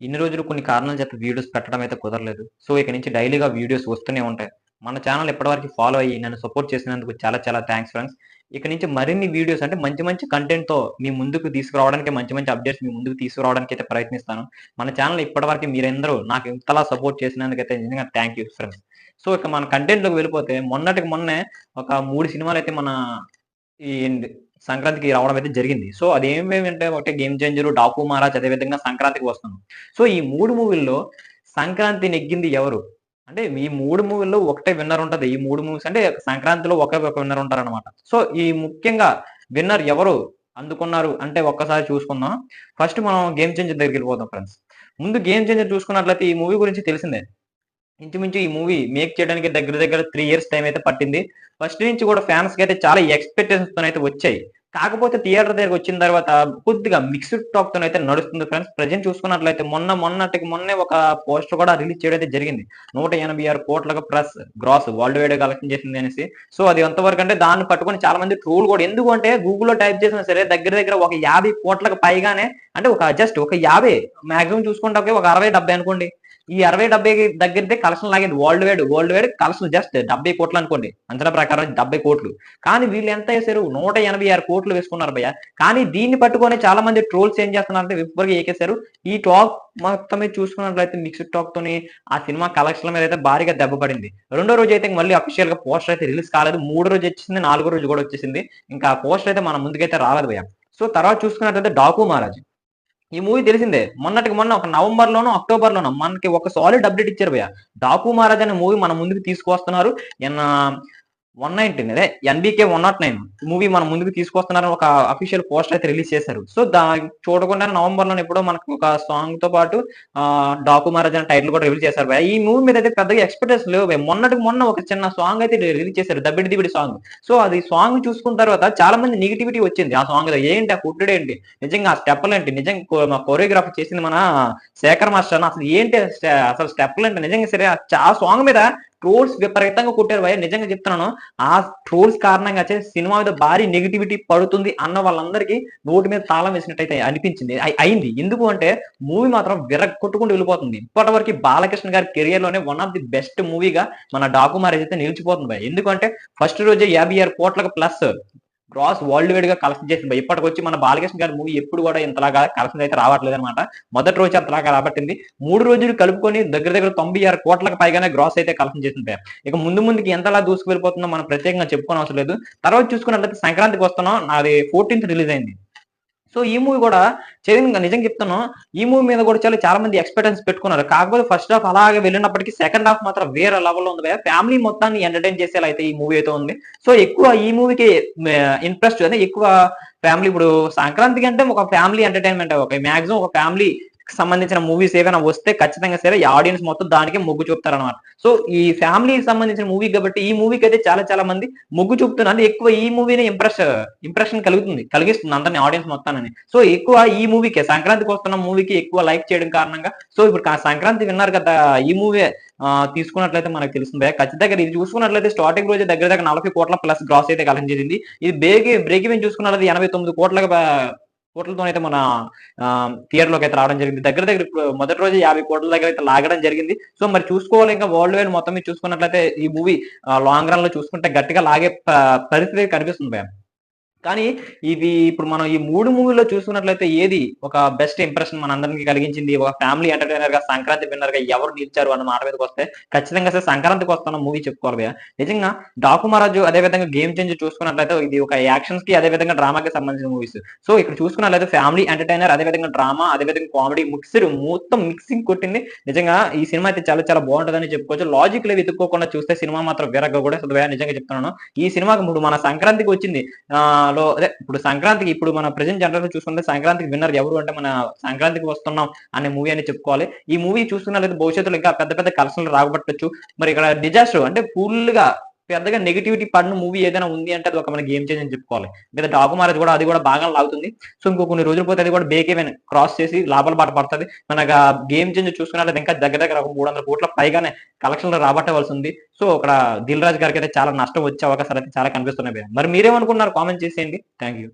ఇన్ని రోజులు కొన్ని కారణాల చేత వీడియోస్ పెట్టడం అయితే కుదరలేదు. సో, ఇక నుంచి డైలీగా వీడియోస్ వస్తూనే ఉంటాయి. మన ఛానెల్ ఇప్పటివరకు ఫాలో అయ్యి నన్ను సపోర్ట్ చేసినందుకు చాలా చాలా థాంక్స్ ఫ్రెండ్స్. ఇక నుంచి మరిన్ని వీడియోస్ అంటే మంచి మంచి కంటెంట్‌తో మీ ముందుకు తీసుకురావడానికి మంచి మంచి అప్డేట్స్ మీ ముందుకు తీసుకురావడానికైతే ప్రయత్నిస్తాను. మన ఛానెల్ ఇప్పటివరకు మీరందరూ నాకు ఇంతలా సపోర్ట్ చేసినందుకైతే నిజంగా థాంక్ యూ ఫ్రెండ్స్. సో, ఇక మన కంటెంట్‌లోకి వెళ్ళిపోతే మొన్నటికి మొన్నే ఒక 3 సినిమాలైతే మన ఈ సంక్రాంతికి రావడం అయితే జరిగింది. సో, అదేమేమంటే ఒకటి 'గేమ్ చేంజర్', 'డాకు మహారాజ్' అదే విధంగా సంక్రాంతికి వస్తున్నాం. సో, ఈ 3 మూవీల్లో సంక్రాంతి నెగ్గింది ఎవరు? అంటే ఈ 3 మూవీల్లో ఒకటే విన్నర్ ఉంటది. ఈ 3 మూవీస్ అంటే సంక్రాంతిలో ఒకే ఒక విన్నర్ ఉంటారనమాట. సో, ఈ ముఖ్యంగా విన్నర్ ఎవరు అందుకున్నారు అంటే ఒక్కసారి చూసుకుందాం. ఫస్ట్ మనం 'గేమ్ చేంజర్' దగ్గరికెళ్ళిపోదాం ఫ్రెండ్స్. ముందు 'గేమ్ చేంజర్' చూసుకున్నట్లయితే ఈ మూవీ గురించి తెలిసిందే. ఇంచుమించు ఈ మూవీ మేక్ చేయడానికి దగ్గర దగ్గర 3 ఇయర్స్ టైమ్ అయితే పట్టింది. ఫస్ట్ నుంచి కూడా ఫ్యాన్స్‌కైతే చాలా ఎక్స్‌పెక్టేషన్స్‌తోనైతే వచ్చాయి. కాకపోతే థియేటర్ దగ్గరకొచ్చిన తర్వాత కొద్దిగా మిక్స్డ్ టాక్‌తోనైతే నడుస్తుంది ఫ్రెండ్స్. ప్రెజెంట్ చూసుకున్నట్లయితే మొన్నటికి మొన్నే ఒక పోస్టర్ కూడా రిలీజ్ చేయడం అయితే జరిగింది. 186,00,00,000 ప్లస్ గ్రాస్ వరల్డ్ వైడ్‌గా కలెక్షన్ చేసింది అనేసి. సో, అది ఎంతవరకంటే దాన్ని పట్టుకొని చాలా మంది ట్రోల్ కూడా ఎందుకు అంటే గూగుల్‌లో టైప్ చేసినా సరే దగ్గర దగ్గర ఒక 50,00,00,000 పైగానే అంటే ఒక 50 మాక్సిమం చూసుకుంటే ఒక 60, 70 అనుకోండి. ఈ 60, 70 దగ్గరదే కలెక్షన్ లాగేది వరల్డ్ వైడ్ కలెక్షన్ జస్ట్ 70,00,00,000 అనుకోండి. అంచనా ప్రకారం 70,00,00,000. కానీ వీళ్ళు ఎంత ఏసారు? 186,00,00,000 వేసుకున్నారు భయ్య. కానీ దీన్ని పట్టుకొని చాలా మంది ట్రోల్స్ ఏం చేస్తున్నారంటే విప్పర్‌గా ఏకేశారు. ఈ టాక్ మొత్తం మీద చూసుకున్నట్లయితే మిక్స్డ్ టాక్‌తోని ఆ సినిమా కలెక్షన్‌ల మీద అయితే భారీగా దెబ్బ పడింది. రెండో రోజు అయితే మళ్ళీ అఫీషియల్‌గా పోస్టర్ అయితే రిలీజ్ కాలేదు. మూడో రోజు వచ్చేసింది. నాలుగో రోజు కూడా వచ్చేసింది. ఇంకా పోస్టర్ అయితే మన ముందుకైతే రాలేదు భయ్య. సో, తర్వాత చూసుకున్నట్లయితే 'డాకు మహారాజ్.' ఈ మూవీ తెలిసిందే. మొన్నటికి మొన్న ఒక నవంబర్‌లోనో, అక్టోబర్‌లోనో మనకి ఒక సాలిడ్ అప్‌డేట్ ఇచ్చారు భయ్య. 'డాకు మహారాజ్' అనే మూవీ మన ముందుకు తీసుకొస్తున్నారు. ఎన్న 119 అదే 'ఎన్‌బీకే 109' మూవీ మన ముందుకు తీసుకొస్తున్నారని ఒక అఫీషియల్ పోస్టర్ అయితే రిలీజ్ చేశారు. సో, చూడకుండానే నవంబర్‌లోనే ఎప్పుడో మనకు ఒక సాంగ్‌తో పాటు 'డాకు మహారాజ్' అనే టైటిల్ కూడా రిలీజ్ చేశారు భయ్య. ఈ మూవీ మీద అయితే పెద్దగా ఎక్స్‌పెక్టేషన్స్ లేవు భయ్య. మొన్నటికి మొన్న ఒక చిన్న సాంగ్ అయితే రిలీజ్ చేశారు. 'దబిడి దిబిడి' సాంగ్. సో, అది సాంగ్ చూసుకున్న తర్వాత చాలా మంది నెగటివిటీ వచ్చింది ఆ సాంగ్ మీద. ఏంటి ఆ కొట్టుడేంటి? నిజంగా ఆ స్టెప్పులేంటి? నిజంగా కొరియోగ్రఫీ చేసింది మన శేఖర్ మాస్టర్ అన్న. అసలు ఏంటి అసలు స్టెప్పులేంటి? నిజంగా సరే ఆ సాంగ్ మీద ట్రోల్స్ విపరీతంగా కొట్టారు భయ్య. నిజంగా చెప్తున్నాను. ఆ ట్రోల్స్ కారణంగా సినిమా మీద భారీ నెగటివిటీ పడుతుంది అన్న వాళ్ళందరికీ నోటి మీద తాళం వేసినట్టయితే అనిపించింది. అయింది. ఎందుకు అంటే మూవీ మాత్రం విరగ్గొట్టుకుంటూ వెళ్ళిపోతుంది. ఇప్పటివరకు బాలకృష్ణ గారి కెరియర్ లోనే వన్ ఆఫ్ ది బెస్ట్ మూవీగా మన 'డాకు మ్యారేజ్' అయితే నిలిచిపోతుంది భయ్య. ఎందుకంటే ఫస్ట్ రోజే 56,00,00,000 ప్లస్ గ్రాస్ వరల్డ్ వైడ్ గా కలెక్షన్ చేసింది. ఇప్పటికొచ్చి మన బాలకృష్ణ గారి మూవీ ఎప్పుడు కూడా ఇంతలాగా కలెక్షన్ అయితే రావట్లేదన్నమాట. మొదటి రోజు అంతలాగా రాబట్టింది. 3 రోజులు కలుపుకొని దగ్గర దగ్గర 96,00,00,000 పైగానే గ్రాస్ అయితే కలెక్షన్ చేసింది. ఇక ముందుకి ఎంతలా దూసుకు వెళ్ళిపోతుందో మనం ప్రత్యేకంగా చెప్పుకోనవసరం లేదు. తర్వాత చూసుకున్నట్లయితే సంక్రాంతికి వస్తున్నాం. నాది 14థ్ రిలీజ్ అయింది. సో, ఈ మూవీ కూడా నిజంగా చెప్తాను. ఈ మూవీ మీద కూడా చాలా మంది ఎక్స్‌పెక్టేషన్స్ పెట్టుకున్నారు. కాకపోతే ఫస్ట్ హాఫ్ అలాగే వెళ్ళినప్పటికీ సెకండ్ హాఫ్ మాత్రం వేరే లెవెల్‌లో ఉంది భయ్య. ఫ్యామిలీ మొత్తాన్ని ఎంటర్‌టైన్ చేసేలా అయితే ఈ మూవీ అయితే ఉంది. సో, ఎక్కువ ఈ మూవీకి ఇంట్రెస్ట్ అదే ఎక్కువ ఫ్యామిలీ ఇప్పుడు సంక్రాంతికి అంటే ఒక ఫ్యామిలీ ఎంటర్‌టైన్‌మెంట్ మాక్సిమం ఒక ఫ్యామిలీకి సంబంధించిన మూవీస్ ఏవైనా వస్తే ఖచ్చితంగా సరే ఈ ఆడియన్స్ మొత్తం దానికే మొగ్గు చూపుతారనమాట. సో, ఈ ఫ్యామిలీకి సంబంధించిన మూవీ కాబట్టి ఈ మూవీకైతే చాలా మంది మొగ్గు చూపుతున్నారు. అంటే ఎక్కువ ఈ మూవీనే ఇంప్రెషన్ కలిగిస్తుంది అందరిని ఆడియన్స్ మొత్తానని. సో, ఎక్కువ ఈ మూవీకే సంక్రాంతికి వస్తున్న మూవీకి ఎక్కువ లైక్ చేయడం కారణంగా సో, ఇప్పుడు సంక్రాంతి విన్నారు కదా! ఈ మూవీ తీసుకున్నట్లయితే మనకు తెలుస్తుంది. ఖచ్చితంగా ఇది చూసుకున్నట్లయితే స్టార్టింగ్ రోజే దగ్గర దగ్గర 40,00,00,000 ప్లస్ గ్రాస్ అయితే కలెక్ట్ చేసింది. ఇది బ్రేక్ ఈవెన్ చూసుకున్నట్లయితే 89,00,00,000 మన థియేటర్‌లోకి అయితే రావడం జరిగింది. దగ్గర దగ్గర ఇప్పుడు మొదటి రోజు 50,00,00,000 దగ్గర అయితే లాగడం జరిగింది. సో, మరి చూసుకోవాలి ఇంకా వరల్డ్ వైడ్ మొత్తం మీద చూసుకున్నట్లయితే ఈ మూవీ లాంగ్ రన్‌లో చూసుకుంటే గట్టిగా లాగే పరిస్థితి కనిపిస్తుంది భయ్య. కానీ ఇది ఇప్పుడు మనం ఈ 3 మూవీలో చూసుకున్నట్లయితే ఏది ఒక బెస్ట్ ఇంప్రెషన్ మనందరికి కలిగించింది? ఒక ఫ్యామిలీ ఎంటర్‌టైనర్‌గా, సంక్రాంతి విన్నర్‌గా ఎవరు నిలిచారు అన్న మాట మీదకొస్తే ఖచ్చితంగా సంక్రాంతికి వస్తున్న మూవీ చెప్పుకోవాలి భయ్య. నిజంగా 'డాకు మహారాజు' అదే విధంగా 'గేమ్ చేంజర్' చూసుకున్నట్లయితే ఇది ఒక యాక్షన్స్‌కి అదే విధంగా డ్రామాకి సంబంధించిన మూవీస్. సో, ఇక్కడ చూసుకున్నట్లయితే ఫ్యామిలీ ఎంటర్‌టైనర్ అదే విధంగా డ్రామా, అదే విధంగా కామెడీ మొత్తం మిక్సింగ్ కొట్టింది. నిజంగా ఈ సినిమా అయితే చాలా బాగుంటదని చెప్పుకోవచ్చు. లాజిక్‌లు వెతుక్కోకుండా చూస్తే సినిమా మాత్రం విరగ్గొట్టేస్తది భయ్య నిజంగా చెప్తున్నాను. ఈ సినిమాకి ఇప్పుడు మన సంక్రాంతికి వచ్చింది. అదే ఇప్పుడు సంక్రాంతికి ఇప్పుడు మన ప్రెజెంట్ జనరేషన్ చూసుకుంటే సంక్రాంతికి విన్నర్ ఎవరు అంటే మన 'సంక్రాంతికి వస్తున్నాం' అనే మూవీ అని చెప్పుకోవాలి. ఈ మూవీ చూస్తున్నట్లయితే భవిష్యత్తులో ఇంకా పెద్ద పెద్ద కలెక్షన్‌లు రాబట్టొచ్చు. మరి ఇక్కడ డిజాస్టర్ అంటే ఫుల్‌గా పెద్దగా నెగటివిటీ పడిన మూవీ ఏదైనా ఉంది అంటే అది ఒక మన 'గేమ్ చేంజర్' అని చెప్పుకోవాలి. లేదా 'డాకు మహారాజ్' కూడా అది కూడా బాగా లాగుతుంది. సో, ఇంకో కొన్ని రోజులు పోతే అది కూడా బ్రేక్ ఈవెన్ క్రాస్ చేసి లాభాల బాట పడతది. మనకు 'గేమ్ చేంజర్' చూసుకున్నట్లయితే ఇంకా దగ్గర దగ్గర ఒక 300,00,00,000 పైగానే కలెక్షన్‌లు రాబట్టవలసి ఉంది. సో, ఇక్కడ 'దిల్ రాజు' గారికైతే చాలా నష్టం వచ్చే అవకాశాలు అయితే చాలా కనిపిస్తున్నాయి భయ్య. మరి మీరేమనుకుంటున్నారు? కామెంట్ చేసేయండి. Thank you.